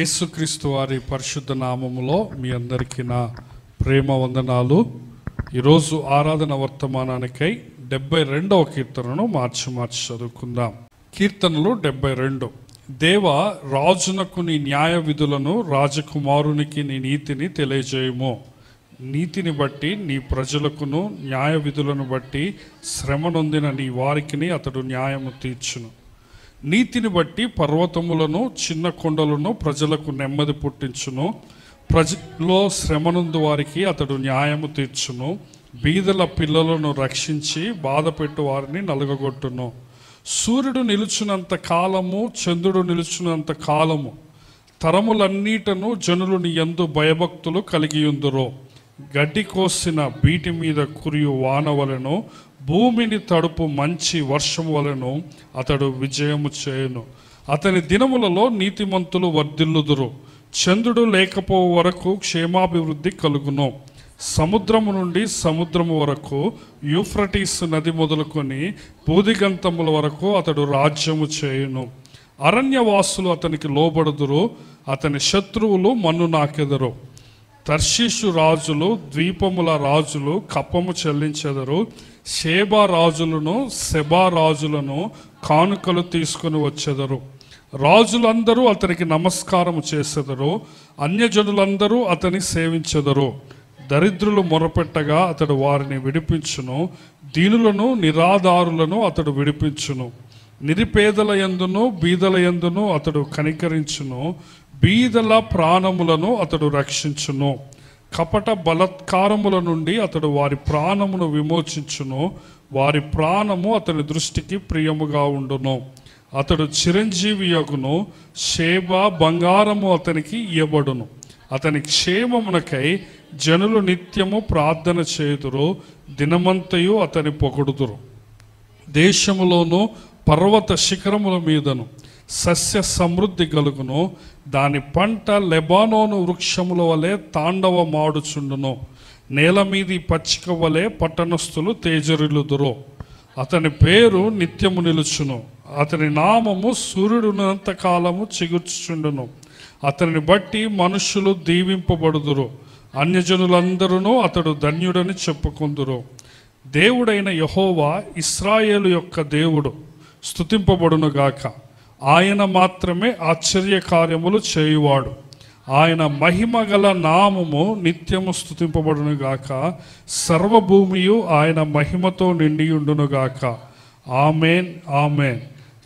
యేసుక్రీస్తు వారి పరిశుద్ధ నామములో మీ అందరికీ నా ప్రేమ వందనాలు. ఈరోజు ఆరాధన వర్తమానానికై 72వ కీర్తనను మార్చి చదువుకుందాం. కీర్తనలు 72. దేవా, రాజునకు నీ న్యాయ విధులను, రాజకుమారునికి నీ నీతిని తెలియజేయము. నీతిని బట్టి నీ ప్రజలకును, న్యాయ విధులను బట్టి శ్రమ నొందిన నీ వారికి అతడు న్యాయము తీర్చును. నీతిని బట్టి పర్వతములను, చిన్న కొండలను ప్రజలకు నెమ్మది పుట్టించును. ప్రజలో శ్రమనందు వారికి అతడు న్యాయము తీర్చును. బీదల పిల్లలను రక్షించి బాధపెట్టు వారిని నలుగగొట్టును. సూర్యుడు నిలుచున్నంత కాలము, చంద్రుడు నిలుచున్నంత కాలము తరములన్నిటను జనులు నీ యందు భయభక్తులు కలిగియుందురు. గడ్డి కోసిన బీటి మీద కురియు వాన వలెను, భూమిని తడుపు మంచి వర్షము వలెను అతడు విజయము చేయును. అతని దినములలో నీతిమంతులు వర్ధిల్లుదురు. చంద్రుడు లేకపో వరకు క్షేమాభివృద్ధి కలుగును. సముద్రము నుండి సముద్రము వరకు, యూఫ్రటీస్ నది మొదలుకొని భూదిగంతముల వరకు అతడు రాజ్యము చేయును. అరణ్యవాసులు అతనికి లోబడుదురు, అతని శత్రువులు మన్ను నాకెదరు. తర్షీషు రాజులు, ద్వీపముల రాజులు కప్పము చెల్లించెదరు. షేబా రాజులను, సెబా రాజులను కానుకలు తీసుకుని వచ్చెదరు. రాజులందరూ అతనికి నమస్కారము చేసెదరు, అన్యజనులందరూ అతని సేవించెదరు. దరిద్రులు మొరపెట్టగా అతడు వారిని విడిపించును, దీనులను నిరాధారులను అతడు విడిపించును. నిరుపేదల యందును బీదల యందును అతడు కనికరించును, బీదల ప్రాణములను అతడు రక్షించును. కపట బలత్కారముల నుండి అతడు వారి ప్రాణమును విమోచించును, వారి ప్రాణము అతని దృష్టికి ప్రియముగా ఉండును. అతడు చిరంజీవి యగును, షేబ బంగారము అతనికి ఇయ్యబడును. అతని క్షేమమునకై జనులు నిత్యము ప్రార్థన చేయుదురు, దినమంతయు అతని పొగడుదురు. దేశములోను పర్వత శిఖరముల మీదను సస్య సమృద్ధి కలుగును. దాని పంట లెబానోను వృక్షముల వలె తాండవమాడుచుండును. నేల మీది పచ్చిక వలె పట్టణస్థులు తేజరిల్లుదురు. అతని పేరు నిత్యము నిలుచును, అతని నామము సూర్యుడునంత కాలము చిగుర్చుచుండును. అతనిని బట్టి మనుష్యులు దీవింపబడుదురు, అన్యజనులందరూ అతడు ధన్యుడని చెప్పుకుందురు. దేవుడైన యెహోవా ఇశ్రాయేలు యొక్క దేవుడు స్తుతింపబడునుగాక. ఆయన మాత్రమే ఆశ్చర్య కార్యములు చేయువాడు. ఆయన మహిమ గల నామము నిత్యము స్తుతింపబడునుగాక. సర్వభూమియు ఆయన మహిమతో నిండియుండునుగాక. Amen, amen.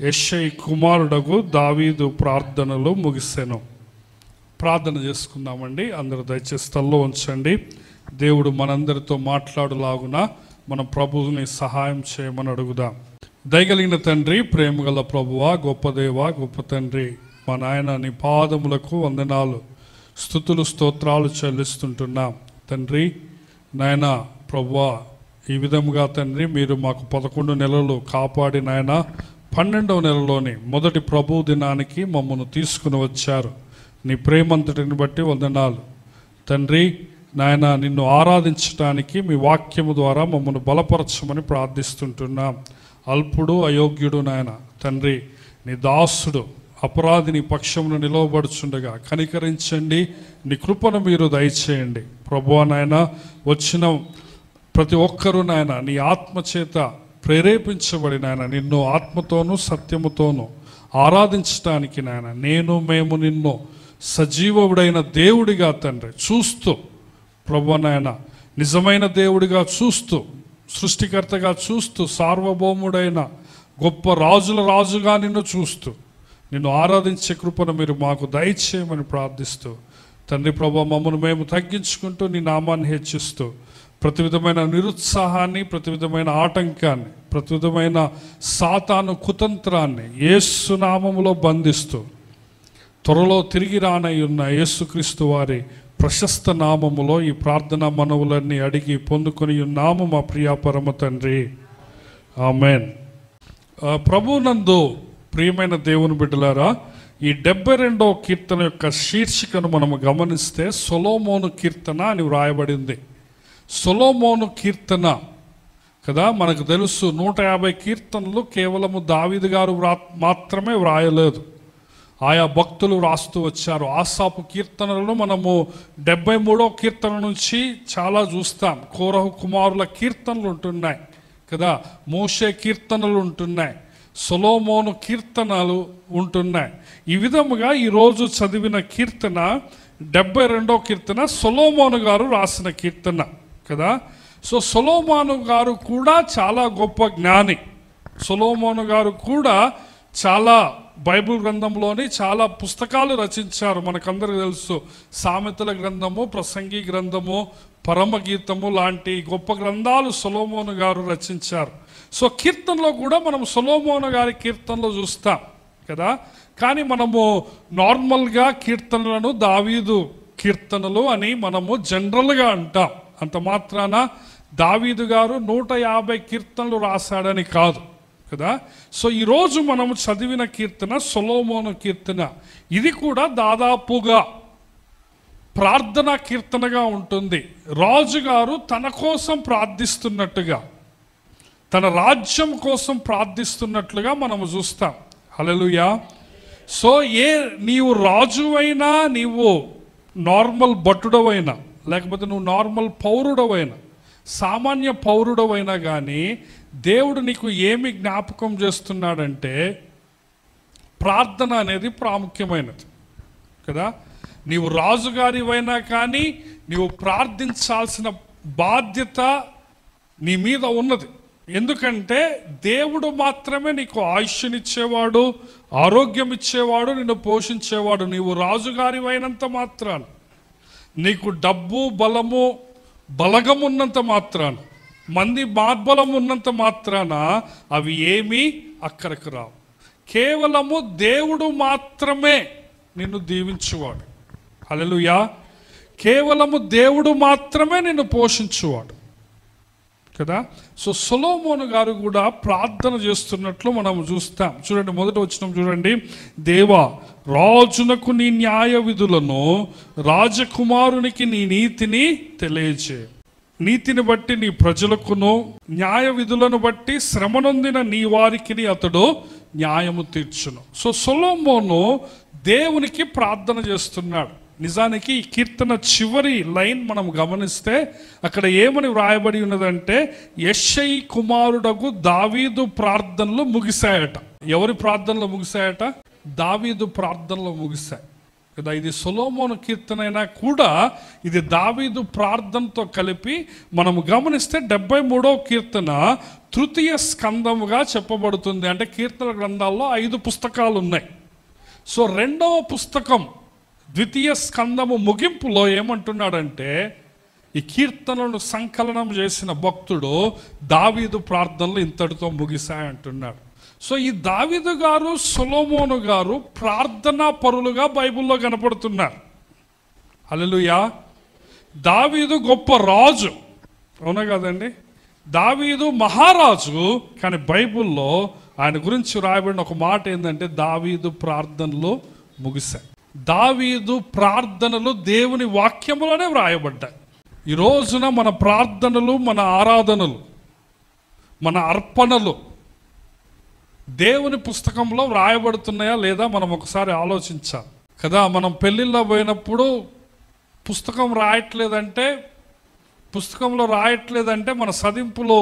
యెషయి కుమారుడగు దావీదు ప్రార్థనలు ముగిసెను. ప్రార్థన చేసుకుందామండి. అందరూ దయచేసి తల్లో ఉంచండి. దేవుడు మనందరితో మాట్లాడులాగున మన ప్రభువుని సహాయం చేయమని అడుగుదాం. దయగలిగిన తండ్రి, ప్రేమగల ప్రభువా, గొప్ప దేవా, గొప్ప తండ్రి, మా నాయన నీ పాదములకు వందనాలు, స్తుతులు, స్తోత్రాలు చెల్లిస్తుంటున్నాం తండ్రి. నాయన ప్రభువా, ఈ విధముగా తండ్రి మీరు మాకు 11 నెలలు కాపాడి నాయన 12వ నెలలోని మొదటి ప్రభు దినానికి మమ్మల్ని తీసుకుని వచ్చారు. నీ ప్రేమంతటిని బట్టి వందనాలు తండ్రి. నాయన నిన్ను ఆరాధించడానికి మీ వాక్యము ద్వారా మమ్మల్ని బలపరచమని ప్రార్థిస్తుంటున్నాం. అల్పుడు, అయోగ్యుడు నాయన తండ్రి, నీ దాసుడు అపరాధిని పక్షమును నిలవబడుచుండగా కనికరించండి. నీ కృపను మీరు దయచేయండి ప్రభువా. నాయన వచ్చిన ప్రతి ఒక్కరూ నాయన నీ ఆత్మచేత ప్రేరేపించబడి నాయన నిన్ను ఆత్మతోనూ సత్యముతోనూ ఆరాధించడానికి నాయన మేము నిన్ను సజీవుడైన దేవుడిగా తండ్రి చూస్తూ ప్రభువా నాయన నిజమైన దేవుడిగా చూస్తూ, సృష్టికర్తగా చూస్తూ, సార్వభౌముడైన గొప్ప రాజుల రాజుగా నిన్ను చూస్తూ నిన్ను ఆరాధించే కృపను మీరు మాకు దయచేయమని ప్రార్థిస్తూ తండ్రి ప్రభువా, మమ్మల్ని మేము తగ్గించుకుంటూ నీ నామాన్ని హెచ్చిస్తూ ప్రతి విధమైన నిరుత్సాహాన్ని, ప్రతి విధమైన ఆటంకాన్ని, ప్రతి విధమైన సాతాను కుతంత్రాన్ని యేసు నామములో బంధిస్తూ త్వరలో తిరిగి రానయ్యున్న యేసుక్రీస్తు వారి ప్రశస్త నామములో ఈ ప్రార్థనా మనవులన్నీ అడిగి పొందుకొని ఉన్నాము మా ప్రియ పరమ తండ్రి, ఆమెన్. ప్రభువునందు ప్రియమైన దేవుని బిడ్డలారా, ఈ 72వ కీర్తన యొక్క శీర్షికను మనము గమనిస్తే సొలొమోను కీర్తన అని వ్రాయబడింది. సొలొమోను కీర్తన కదా, మనకు తెలుసు 150 కీర్తనలు కేవలము దావీదు గారు మాత్రమే వ్రాయలేదు. ఆయా భక్తులు రాస్తూ వచ్చారు. ఆసాపు కీర్తనలను మనము 73వ కీర్తన నుంచి చాలా చూస్తాం. కోరహు కుమారుల కీర్తనలు ఉంటున్నాయి కదా, మోషే కీర్తనలు ఉంటున్నాయి, సొలొమోను కీర్తనలు ఉంటున్నాయి. ఈ విధముగా ఈరోజు చదివిన కీర్తన 72వ కీర్తన సొలొమోను గారు రాసిన కీర్తన కదా. సో సొలొమోను గారు కూడా చాలా గొప్ప జ్ఞాని. సొలొమోను గారు కూడా చాలా బైబిల్ గ్రంథంలోని చాలా పుస్తకాలు రచించారు. మనకందరికీ తెలుసు, సామెతల గ్రంథము, ప్రసంగి గ్రంథము, పరమగీతము లాంటి గొప్ప గ్రంథాలు సొలొమోను గారు రచించారు. సో కీర్తనలో కూడా మనం సొలొమోను గారి కీర్తనలో చూస్తాం కదా. కానీ మనము నార్మల్గా కీర్తనలను దావీదు కీర్తనలు అని మనము జనరల్గా అంటాం. అంత మాత్రాన దావీదు గారు 150 కీర్తనలు రాశాడని కాదు కదా. సో ఈరోజు మనము చదివిన కీర్తన సొలొమోను కీర్తన. ఇది కూడా దాదాపుగా ప్రార్థనా కీర్తనగా ఉంటుంది. రాజుగారు తన కోసం ప్రార్థిస్తున్నట్టుగా, తన రాజ్యం కోసం ప్రార్థిస్తున్నట్లుగా మనము చూస్తాం. హల్లెలూయా. సో నీవు రాజువైనా, నీవు నార్మల్ భటుడవైనా, లేకపోతే నువ్వు నార్మల్ పౌరుడవైనా, సామాన్య పౌరుడవైనా కానీ దేవుడు నీకు ఏమి జ్ఞాపకం చేస్తున్నాడంటే ప్రార్థన అనేది ప్రాముఖ్యమైనది కదా. నీవు రాజుగారివైనా కానీ నీవు ప్రార్థించాల్సిన బాధ్యత నీ మీద ఉన్నది. ఎందుకంటే దేవుడు మాత్రమే నీకు ఆయుష్నిచ్చేవాడు, ఆరోగ్యం ఇచ్చేవాడు, నిన్ను పోషించేవాడు. నీవు రాజుగారివైనంత మాత్రాన, నీకు డబ్బు, బలము, బలగం ఉన్నంత మాత్రాన, మంది మార్బలం ఉన్నంత మాత్రాన అవి ఏమీ అక్కడికి రావు. కేవలము దేవుడు మాత్రమే నిన్ను దీవించువాడు. హల్లెలూయా. కేవలము దేవుడు మాత్రమే నిన్ను పోషించువాడు కదా. సో సొలొమోను గారు కూడా ప్రార్థన చేస్తున్నట్లు మనం చూస్తాం. చూడండి, మొదటి వచనం చూడండి. దేవా, రాజునకు నీ న్యాయ విధులను, రాజకుమారునికి నీ నీతిని తెలియజే. నీతిని బట్టి నీ ప్రజలకును, న్యాయ విధులను బట్టి శ్రమనొందిన నీ వారికి అతడు న్యాయము తీర్చును. సో సొలొమోను దేవునికి ప్రార్థన చేస్తున్నాడు. నిజానికి ఈ కీర్తన చివరి లైన్ మనం గమనిస్తే అక్కడ ఏమని వ్రాయబడి ఉన్నదంటే, యెష్షయి కుమారుడగు దావీదు ప్రార్థనలు ముగిశాయట. ఎవరి ప్రార్థనలు ముగిశాయట? దావీదు ప్రార్థనలు ముగిశాయి కదా. ఇది సొలొమోను కీర్తన అయినా కూడా ఇది దావీదు ప్రార్థనతో కలిపి మనము గమనిస్తే 73వ కీర్తన తృతీయ స్కందముగా చెప్పబడుతుంది. అంటే కీర్తన గ్రంథాల్లో 5 పుస్తకాలు ఉన్నాయి. సో 2వ పుస్తకం ద్వితీయ స్కందము ముగింపులో ఏమంటున్నాడంటే, ఈ కీర్తనలను సంకలనం చేసిన భక్తుడు దావీదు ప్రార్థనలు ఇంతటితో ముగిశాయంటున్నాడు. సో ఈ దావీదు గారు, సొలొమోను గారు ప్రార్థనా పరులుగా బైబిల్లో కనపడుతున్నారు. హల్లెలూయా. దావీదు గొప్ప రాజు, అవునా కదండి? దావీదు మహారాజు. కానీ బైబిల్లో ఆయన గురించి రాయబడిన ఒక మాట ఏంటంటే, దావీదు ప్రార్థనలు ముగిశాయి. దావీదు ప్రార్థనలు దేవుని వాక్యములోనే వ్రాయబడ్డాయి. ఈ రోజున మన ప్రార్థనలు, మన ఆరాధనలు, మన అర్పణలు దేవుని పుస్తకంలో వ్రాయబడుతున్నాయా లేదా మనం ఒకసారి ఆలోచించాలి కదా. మనం పెళ్ళిళ్ళలో పోయినప్పుడు పుస్తకంలో రాయట్లేదంటే మన సదింపులో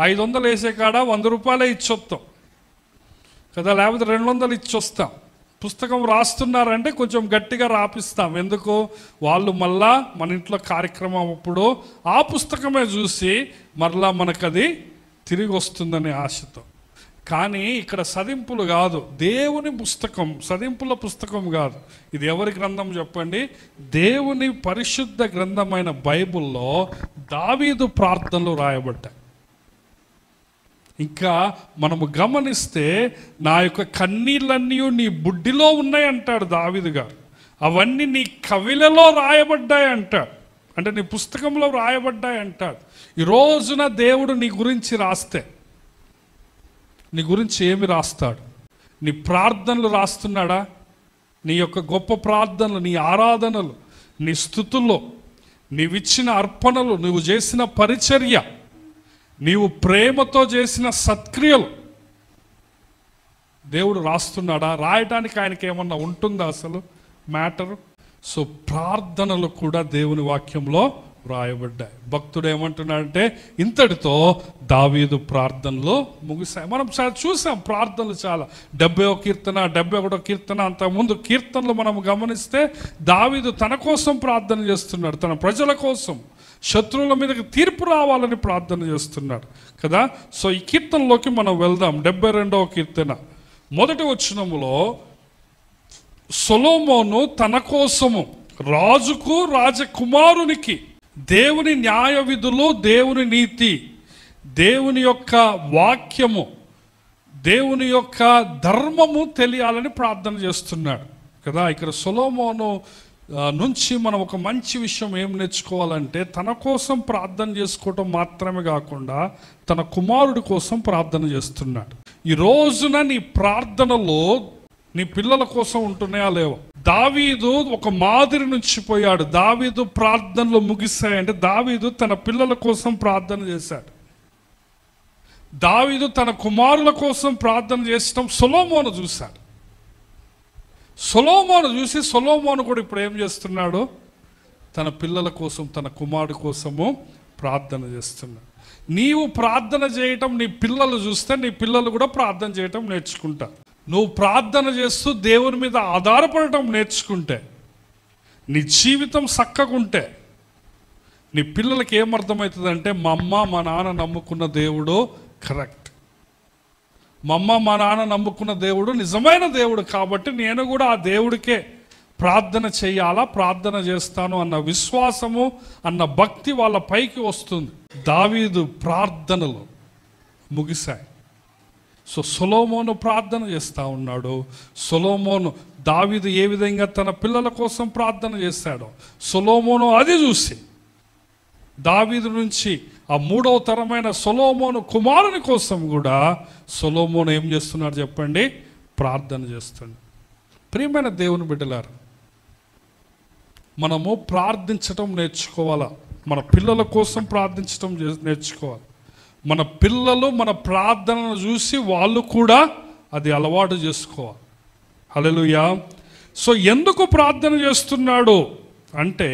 500 వేసే కాడ 100 రూపాయలే ఇచ్చొస్తాం కదా, లేకపోతే 200 ఇచ్చొస్తాం. పుస్తకం రాస్తున్నారంటే కొంచెం గట్టిగా రాపిస్తాం. ఎందుకు? వాళ్ళు మళ్ళా మన ఇంట్లో కార్యక్రమం అప్పుడు ఆ పుస్తకమే చూసి మరలా మనకది తిరిగి వస్తుందనే ఆశతో. కానీ ఇక్కడ సదింపులు కాదు, దేవుని పుస్తకం, సదింపుల పుస్తకం కాదు. ఇది ఎవరి గ్రంథం చెప్పండి? దేవుని పరిశుద్ధ గ్రంథమైన బైబిల్లో దావీదు ప్రార్థనలు రాయబడ్డాయి. ఇంకా మనము గమనిస్తే, నా యొక్క కన్నీళ్ళన్నీ నీ బుడ్డిలో ఉన్నాయి అంటాడు దావీదు గారు. అవన్నీ నీ కవిలలో రాయబడ్డాయి అంటాడు. అంటే నీ పుస్తకంలో రాయబడ్డాయి అంటాడు. ఈ రోజున దేవుడు నీ గురించి రాస్తే నీ గురించి ఏమి రాస్తాడు? నీ ప్రార్థనలు రాస్తున్నాడా? నీ యొక్క గొప్ప ప్రార్థనలు, నీ ఆరాధనలు, నీ స్తుతుల్లో, నీవిచ్చిన అర్పణలు, నువ్వు చేసిన పరిచర్య, నీవు ప్రేమతో చేసిన సత్క్రియలు, దేవుడు రాస్తున్నాడా? రాయటానికి ఆయనకి ఏమన్నా ఉంటుందా అసలు మ్యాటరు? సో ప్రార్థనలు కూడా దేవుని వాక్యంలో రాయబడ్డాయి. భక్తుడు ఏమంటున్నాడంటే, ఇంతటితో దావీదు ప్రార్థనలు ముగిశాయి. మనం చూసాం ప్రార్థనలు చాలా. 70వ కీర్తన, 71వ కీర్తన, అంతకుముందు కీర్తనలు మనం గమనిస్తే దావీదు తన కోసం ప్రార్థన చేస్తున్నాడు, తన ప్రజల కోసం, శత్రువుల మీదకి తీర్పు రావాలని ప్రార్థన చేస్తున్నాడు కదా. సో ఈ కీర్తనలోకి మనం వెళ్దాం. 72వ కీర్తన మొదటి వచనములో సొలొమోను తన కోసము, రాజుకు రాజకుమారునికి దేవుని న్యాయ విధులు, దేవుని నీతి, దేవుని యొక్క వాక్యము, దేవుని యొక్క ధర్మము తెలియాలని ప్రార్థన చేస్తున్నాడు కదా. ఇక్కడ సొలొమోను నుంచి మనం ఒక మంచి విషయం ఏం నేర్చుకోవాలంటే, తన కోసం ప్రార్థన చేసుకోవటం మాత్రమే కాకుండా తన కుమారుడి కోసం ప్రార్థన చేస్తున్నాడు. ఈ రోజున నీ ప్రార్థనలో నీ పిల్లల కోసం ఉంటున్నాయా లేవా? దావీదు ఒక మాదిరి నుంచి పోయాడు. దావీదు ప్రార్థనలు ముగిశాయంటే దావీదు తన పిల్లల కోసం ప్రార్థన చేశాడు. దావీదు తన కుమారుల కోసం ప్రార్థన చేసడం సొలొమోను చూశాడు. సొలొమోను చూసి సొలొమోను కూడా ఇప్పుడు ఏం చేస్తున్నాడు? తన పిల్లల కోసం, తన కుమారుడి కోసము ప్రార్థన చేస్తున్నాడు. నీవు ప్రార్థన చేయటం నీ పిల్లలు చూస్తే నీ పిల్లలు కూడా ప్రార్థన చేయటం నేర్చుకుంటారు. నువ్వు ప్రార్థన చేస్తూ దేవుని మీద ఆధారపడటం నేర్చుకుంటే, నీ జీవితం చక్కగుంటే, నీ పిల్లలకి ఏమర్థమవుతుందంటే, మా అమ్మ మా నాన్న నమ్ముకున్న దేవుడు కరెక్ట్, మా అమ్మ మా నాన్న నమ్ముకున్న దేవుడు నిజమైన దేవుడు, కాబట్టి నేను కూడా ఆ దేవుడికే ప్రార్థన చేయాలా, ప్రార్థన చేస్తాను అన్న విశ్వాసము, అన్న భక్తి వాళ్ళ పైకి వస్తుంది. దావీదు ప్రార్థనలు ముగిశాయి. సో సొలొమోను ప్రార్థన చేస్తూ ఉన్నాడు. సొలొమోను, దావీదు ఏ విధంగా తన పిల్లల కోసం ప్రార్థన చేశాడో సొలొమోను అది చూసి దావీదు నుంచి ఆ 3వ తరమైన సొలొమోను కుమారుని కోసం కూడా సొలొమోను ఏం చేస్తున్నాడు చెప్పండి? ప్రార్థన చేస్తున్నాడు. ప్రియమైన దేవుని బిడ్డలారా, మనము ప్రార్థించటం నేర్చుకోవాలా. మన పిల్లల కోసం ప్రార్థించటం నేర్చుకోవాలి. మన పిల్లలు మన ప్రార్థనను చూసి వాళ్ళు కూడా అది అలవాటు చేసుకోవాలి. హల్లెలూయా. సో ఎందుకు ప్రార్థన చేస్తున్నాడు అంటే,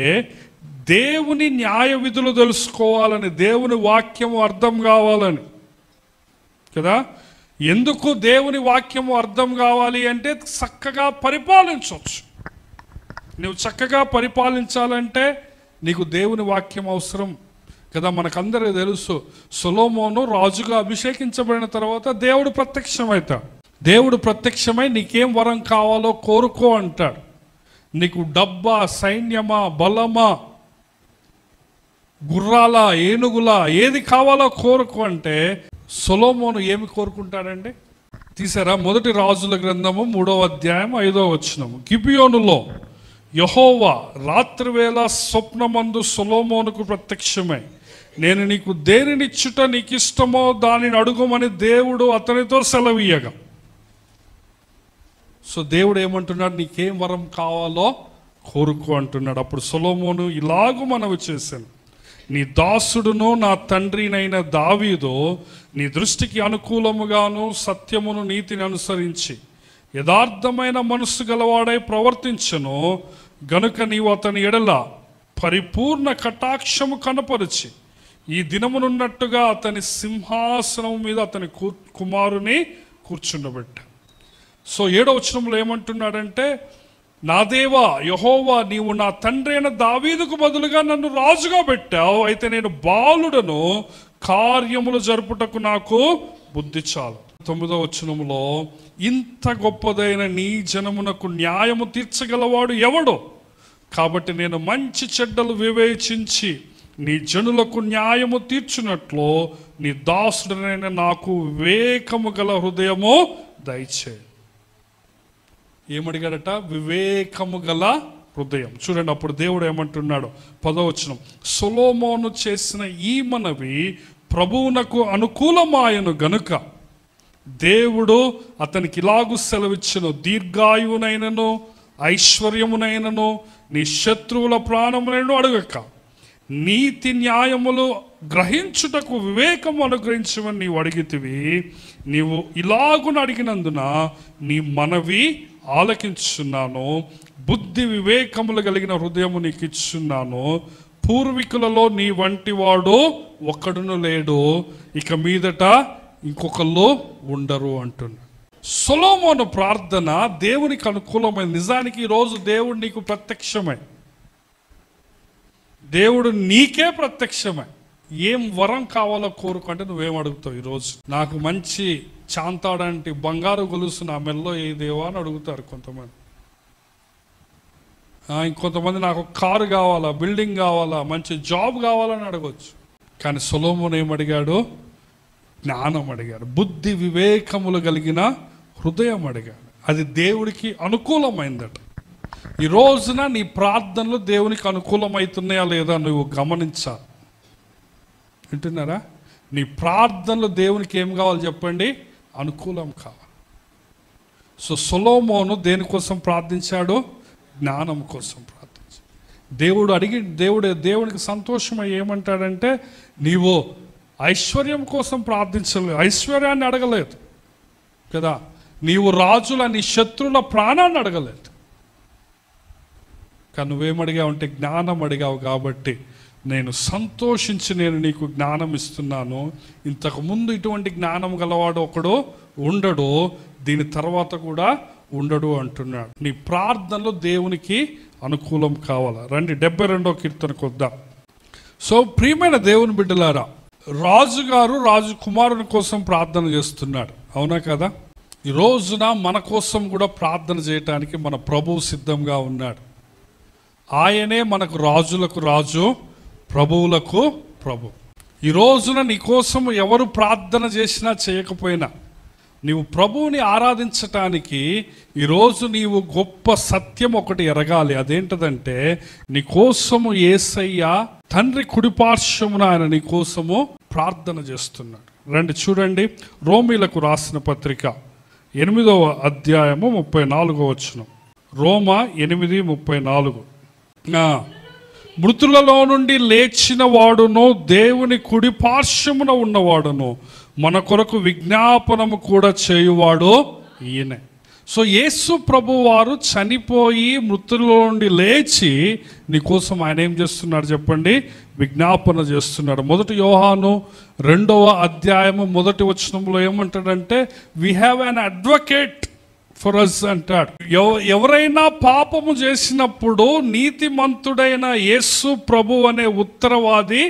దేవుని న్యాయ విధులు తెలుసుకోవాలని, దేవుని వాక్యము అర్థం కావాలని కదా. ఎందుకు దేవుని వాక్యము అర్థం కావాలి అంటే, చక్కగా పరిపాలించవచ్చు. నువ్వు చక్కగా పరిపాలించాలంటే నీకు దేవుని వాక్యం అవసరం కదా. మనకందరికీ తెలుసు, సొలొమోను రాజుగా అభిషేకించబడిన తర్వాత దేవుడు ప్రత్యక్షమవుతాడు. దేవుడు ప్రత్యక్షమై నీకేం వరం కావాలో కోరుకో అంటాడు. నీకు డబ్బా, సైన్యమా, బలమా, గుర్రాల, ఏనుగుల, ఏది కావాలో కోరుకో అంటే సొలొమోను ఏమి కోరుకుంటాడండి? తీసారా? మొదటి రాజుల గ్రంథము 3వ అధ్యాయం 5వ వచనము. గిబియోనులో యెహోవా రాత్రివేళ స్వప్నమందు సొలొమోనుకు ప్రత్యక్షమై, నేను నీకు దేనినిచ్చుట నీకు ఇష్టమో దానిని అడుగుమని దేవుడు అతనితో సెలవీయగా. సో దేవుడు ఏమంటున్నాడు? నీకేం వరం కావాలో కోరుకో అంటున్నాడు. అప్పుడు సొలొమోను ఇలాగూ మనవి చేశాను, నీ దాసుడును నా తండ్రినైన దావీదు నీ దృష్టికి అనుకూలముగాను సత్యమును నీతిని అనుసరించి యథార్థమైన మనస్సు గలవాడై ప్రవర్తించను గనుక నీవు అతని ఎడల పరిపూర్ణ కటాక్షము కనపరిచి ఈ దినమునున్నట్టుగా అతని సింహాసనం మీద అతని కుమారుని కూర్చుండబెట్టా. సో 7వ వచనంలో ఏమంటున్నాడంటే, నా దేవా యెహోవా, నీవు నా తండ్రి అయిన దావీదుకు బదులుగా నన్ను రాజుగా పెట్టావు. అయితే నేను బాలుడను, కార్యములు జరుపుటకు నాకు బుద్ధి చాలు. 9వ వచనంలో, ఇంత గొప్పదైన నీ జనమునకు న్యాయము తీర్చగలవాడు ఎవడో? కాబట్టి నేను మంచి చెడ్డలు వివేచించి నీ జనులకు న్యాయము తీర్చున్నట్లు నీ దాసుడనైన నాకు వివేకము గల హృదయము దయచే. ఏమడిగాడట? వివేకము గల హృదయం. చూడండి అప్పుడు దేవుడు ఏమంటున్నాడు? 10వ వచనం, సొలొమోను చేసిన ఈ మనవి ప్రభువునకు అనుకూలమాయను గనుక దేవుడు అతనికి ఇలాగు సెలవిచ్చును, దీర్ఘాయువునైనను ఐశ్వర్యమునైనను నీ శత్రువుల ప్రాణమునైనను అడగక నీతి న్యాయములు గ్రహించుటకు వివేకము అనుగ్రహించమని నీవు అడిగితివి. నీవు ఇలాగున అడిగినందున నీ మనవి ఆలకించున్నాను. బుద్ధి వివేకములు కలిగిన హృదయము నీకు ఇచ్చున్నాను. పూర్వీకులలో నీ వంటి వాడు ఒక్కడును లేడు, ఇక మీదట ఇంకొకళ్ళు ఉండరు అంటున్నాడు. సొలొమోను ప్రార్థన దేవునికి అనుకూలమైన. నిజానికి ఈరోజు దేవుడు నీకు ప్రత్యక్షమై, దేవుడు నీకే ప్రత్యక్షమై ఏం వరం కావాలో కోరుకుంటే నువ్వేం అడుగుతావు? ఈరోజు నాకు మంచి చాంతాడంటి బంగారు గొలుసు నా మెల్లో ఏ దేవా అని అడుగుతారు కొంతమంది. ఇంకొంతమంది నాకు కారు కావాలా, బిల్డింగ్ కావాలా, మంచి జాబ్ కావాలని అడగవచ్చు. కానీ సొలొమోను ఏమడిగాడు? జ్ఞానం అడిగాడు, బుద్ధి వివేకములు కలిగిన హృదయం అడిగాడు. అది దేవుడికి అనుకూలమైందట. ఈ రోజున నీ ప్రార్థనలు దేవునికి అనుకూలమవుతున్నాయా లేదా నువ్వు గమనించాలి. వింటున్నారా? నీ ప్రార్థనలు దేవునికి ఏం కావాలి చెప్పండి? అనుకూలం కావాలి. సో సొలొమోను దేనికోసం ప్రార్థించాడు? జ్ఞానం కోసం ప్రార్థించాడు. దేవునికి సంతోషమై ఏమంటాడంటే, నీవు ఐశ్వర్యం కోసం ప్రార్థించలేదు, ఐశ్వర్యాన్ని అడగలేదు కదా, నీవు రాజుల నీ శత్రువుల ప్రాణాన్ని అడగలేదు. కానీ నువ్వేమడిగావు అంటే జ్ఞానం అడిగావు. కాబట్టి నేను సంతోషించి నేను నీకు జ్ఞానం ఇస్తున్నాను. ఇంతకుముందు ఇటువంటి జ్ఞానం గలవాడు ఒకడు ఉండడు, దీని తర్వాత కూడా ఉండడు అంటున్నాడు. నీ ప్రార్థనలో దేవునికి అనుకూలం కావాలా? రండి 72వ కీర్తనకు వద్దాం. సో ప్రియమైన దేవుని బిడ్డలారా, రాజుగారు రాజు కుమారుని కోసం ప్రార్థన చేస్తున్నాడు, అవునా కదా? ఈ రోజున మన కోసం కూడా ప్రార్థన చేయటానికి మన ప్రభువు సిద్ధంగా ఉన్నాడు. ఆయనే మనకు రాజులకు రాజు, ప్రభువులకు ప్రభు. ఈ రోజున నీ కోసం ఎవరు ప్రార్థన చేసినా చేయకపోయినా నీవు ప్రభువుని ఆరాధించటానికి ఈరోజు నీవు గొప్ప సత్యం ఒకటి ఎరగాలి. అదేంటదంటే, నీ కోసము యేసయ్య తండ్రి కుడిపార్శ్వమున ఆయన నీ కోసము ప్రార్థన చేస్తున్నాడు. రండి చూడండి, రోమీలకు రాసిన పత్రిక 8వ అధ్యాయము 34వ వచనం. రోమా 8:34. మృతులలో నుండి లేచిన వాడును దేవుని కుడి పార్శ్వమున ఉన్నవాడును మన కొరకు విజ్ఞాపనము కూడా చేయువాడు ఈయనే. సో యేసు ప్రభు వారు చనిపోయి మృతులలో నుండి లేచి నీకోసం ఆయన ఏం చేస్తున్నాడు చెప్పండి? విజ్ఞాపన చేస్తున్నాడు. 1 యోహాను 2వ అధ్యాయము 1వ వచనంలో ఏమంటాడంటే, we have an advocate for us అంటాడు. ఎవరైనా పాపము చేసినప్పుడు నీతిమంతుడైన యేసు ప్రభు అనే ఉత్తరవాది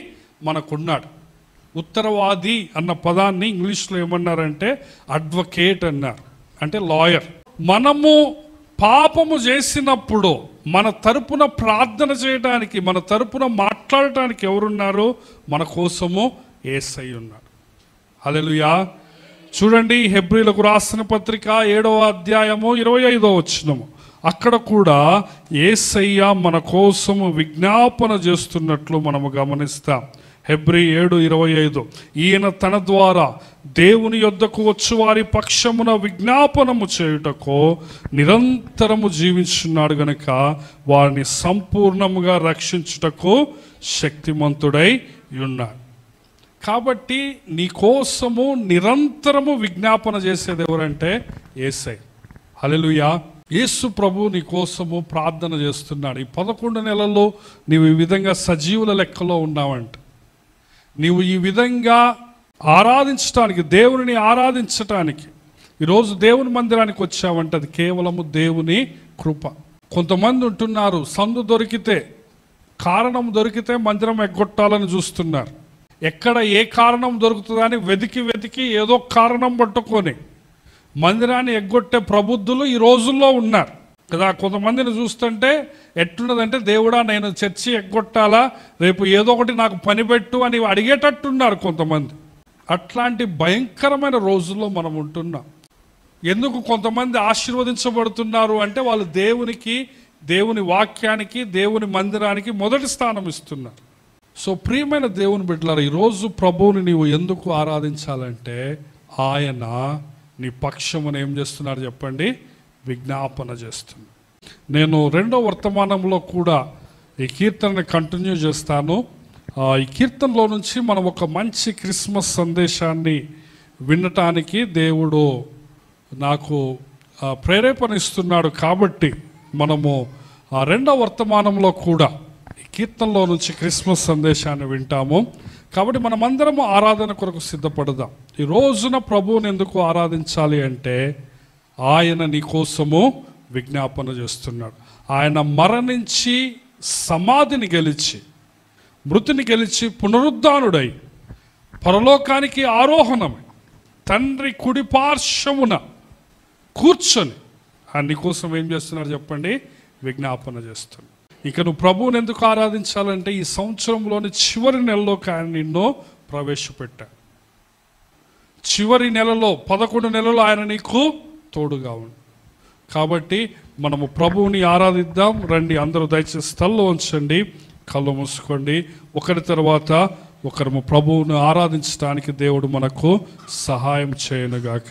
మనకున్నాడు. ఉత్తరవాది అన్న పదాన్ని ఇంగ్లీష్లో ఏమన్నారంటే అడ్వకేట్ అన్నారు, అంటే లాయర్. మనము పాపము చేసినప్పుడు మన తరపున ప్రార్థన చేయడానికి, మన తరపున మాట్లాడటానికి ఎవరున్నారు? మన కోసము యేసయ్య ఉన్నాడు. హల్లెలూయా. చూడండి, హెబ్రీలకు రాసిన పత్రిక 7వ అధ్యాయము 25వ వచనము. అక్కడ కూడా యేసయ్య మన కోసము విజ్ఞాపన చేస్తున్నట్లు మనము గమనిస్తాం. హెబ్రీ 7:25. ఈయన తన ద్వారా దేవుని యొద్దకు వచ్చు వారి పక్షమున విజ్ఞాపనము చేయుటకు నిరంతరము జీవించున్నాడు గనుక వారిని సంపూర్ణముగా రక్షించుటకు శక్తిమంతుడై ఉన్నాడు. కాబట్టి నీ కోసము నిరంతరము విజ్ఞాపన చేసేది ఎవరంటే యేసయ్య. హల్లెలూయా. యేసు ప్రభు నీ కోసము ప్రార్థన చేస్తున్నాడు. ఈ 11 నెలల్లో నీవు ఈ విధంగా సజీవుల లెక్కలో ఉన్నావంట. నీవు ఈ విధంగా ఆరాధించటానికి, దేవుని ఆరాధించటానికి ఈరోజు దేవుని మందిరానికి వచ్చావంటే అది కేవలము దేవుని కృప. కొంతమంది ఉంటున్నారు, సందు దొరికితే, కారణం దొరికితే మందిరం ఎగ్గొట్టాలని చూస్తున్నారు. ఎక్కడ ఏ కారణం దొరుకుతుందని వెతికి ఏదో కారణం పట్టుకొని మందిరాన్ని ఎగ్గొట్టే ప్రబుద్ధులు ఈ రోజుల్లో ఉన్నారు కదా. కొంతమందిని చూస్తుంటే ఎట్లున్నదంటే, దేవుడా నేను చర్చి ఎగ్గొట్టాలా, రేపు ఏదో ఒకటి నాకు పని పెట్టు అని అడిగేటట్టున్నారు కొంతమంది. అట్లాంటి భయంకరమైన రోజుల్లో మనం ఉంటున్నాం. ఎందుకు కొంతమంది ఆశీర్వదించబడుతున్నారు అంటే వాళ్ళు దేవునికి, దేవుని వాక్యానికి, దేవుని మందిరానికి మొదటి స్థానం ఇస్తున్నారు. సో ప్రియమైన దేవుని బిడ్డలారా, ఈరోజు ప్రభువుని నీవు ఎందుకు ఆరాధించాలంటే ఆయన నీ పక్షమును ఏం చేస్తున్నారు చెప్పండి? విజ్ఞాపన చేస్తున్నాడు. నేను 2వ వర్తమానంలో కూడా ఈ కీర్తనని కంటిన్యూ చేస్తాను. ఈ కీర్తనలో నుంచి మనం ఒక మంచి క్రిస్మస్ సందేశాన్ని వినటానికి దేవుడు నాకు ప్రేరేపణ ఇస్తున్నాడు. కాబట్టి మనము రెండవ వర్తమానంలో కూడా ఈ కీర్తనలో నుంచి క్రిస్మస్ సందేశాన్ని వింటాము. కాబట్టి మనమందరము ఆరాధన కొరకు సిద్ధపడదాం. ఈ రోజున ప్రభువుని ఎందుకు ఆరాధించాలి అంటే ఆయన నీ కోసము విజ్ఞాపన చేస్తున్నాడు. ఆయన మరణించి సమాధిని గెలిచి మృతిని గెలిచి పునరుద్ధానుడై పరలోకానికి ఆరోహణమై తండ్రి కుడి పార్శ్వమున కూర్చొని ఆయన నీ కోసం ఏం చేస్తున్నాడు చెప్పండి? విజ్ఞాపన చేస్తున్నాడు. ఇక నువ్వు ప్రభువుని ఎందుకు ఆరాధించాలంటే ఈ సంవత్సరంలోని చివరి నెలలోకి ఆయన నిన్ను ప్రవేశపెట్టాడు. చివరి నెలలో 11 నెలలు ఆయన నీకు తోడుగా ఉంది. కాబట్టి మనము ప్రభువుని ఆరాధిద్దాం. రండి, అందరూ దయచేసి స్థల్లో ఉంచండి, కళ్ళు మూసుకోండి. ఒకరి తర్వాత ఒకరము ప్రభువును ఆరాధించడానికి దేవుడు మనకు సహాయం చేయనుగాక.